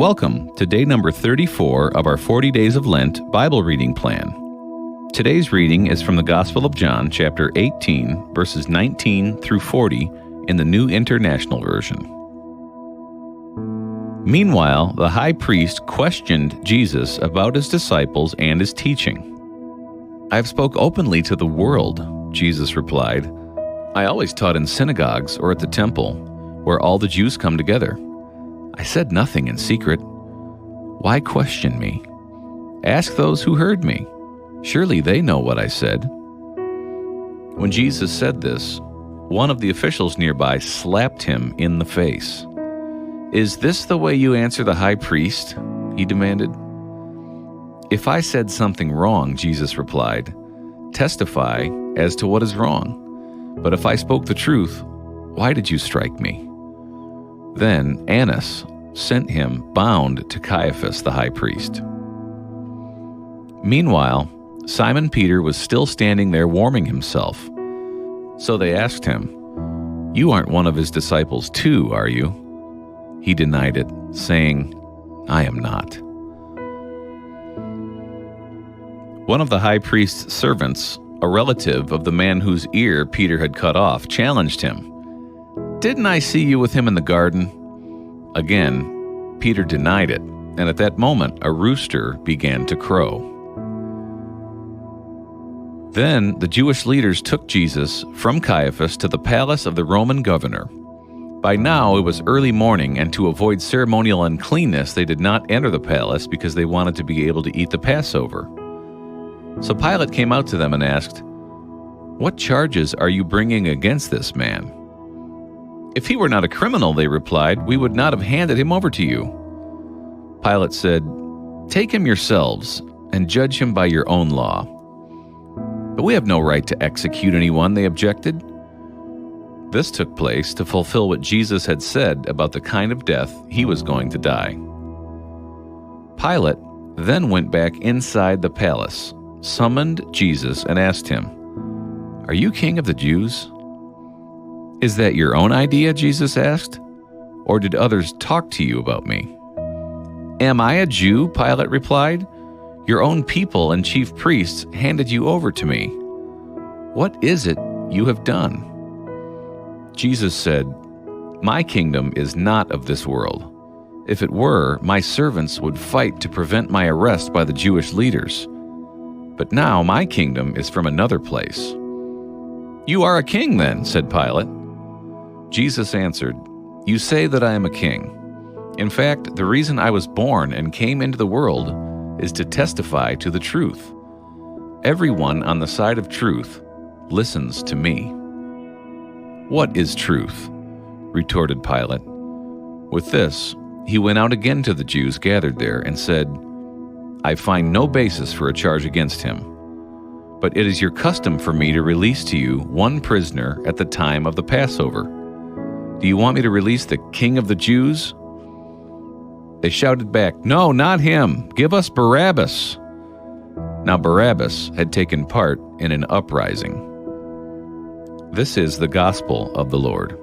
Welcome to day number 34 of our 40 Days of Lent Bible reading plan. Today's reading is from the Gospel of John, chapter 18, verses 19 through 40 in the New International Version. Meanwhile, the high priest questioned Jesus about his disciples and his teaching. "I have spoke openly to the world," Jesus replied. "I always taught in synagogues or at the temple, where all the Jews come together. I said nothing in secret. Why question me? Ask those who heard me. Surely they know what I said." When Jesus said this, one of the officials nearby slapped him in the face. "Is this the way you answer the high priest?" he demanded. "If I said something wrong," Jesus replied, "testify as to what is wrong. But if I spoke the truth, why did you strike me?" Then Annas sent him bound to Caiaphas the high priest. Meanwhile, Simon Peter was still standing there warming himself. So they asked him, "You aren't one of his disciples too, are you?" He denied it, saying, "I am not." One of the high priest's servants, a relative of the man whose ear Peter had cut off, challenged him. "Didn't I see you with him in the garden?" Again, Peter denied it, and at that moment a rooster began to crow. Then the Jewish leaders took Jesus from Caiaphas to the palace of the Roman governor. By now it was early morning, and to avoid ceremonial uncleanness, they did not enter the palace because they wanted to be able to eat the Passover. So Pilate came out to them and asked, "What charges are you bringing against this man?" "If he were not a criminal," they replied, "we would not have handed him over to you." Pilate said, "Take him yourselves and judge him by your own law." "But we have no right to execute anyone," they objected. This took place to fulfill what Jesus had said about the kind of death he was going to die. Pilate then went back inside the palace, summoned Jesus, and asked him, "Are you king of the Jews?" "Is that your own idea?" Jesus asked. "Or did others talk to you about me?" "Am I a Jew?" Pilate replied. "Your own people and chief priests handed you over to me. What is it you have done?" Jesus said, "My kingdom is not of this world. If it were, my servants would fight to prevent my arrest by the Jewish leaders. But now my kingdom is from another place." "You are a king then," said Pilate. Jesus answered, "You say that I am a king. In fact, the reason I was born and came into the world is to testify to the truth. Everyone on the side of truth listens to me." "What is truth?" retorted Pilate. With this, he went out again to the Jews gathered there and said, "I find no basis for a charge against him. But it is your custom for me to release to you one prisoner at the time of the Passover. Do you want me to release the King of the Jews?" They shouted back, "No, not him. Give us Barabbas." Now Barabbas had taken part in an uprising. This is the gospel of the Lord.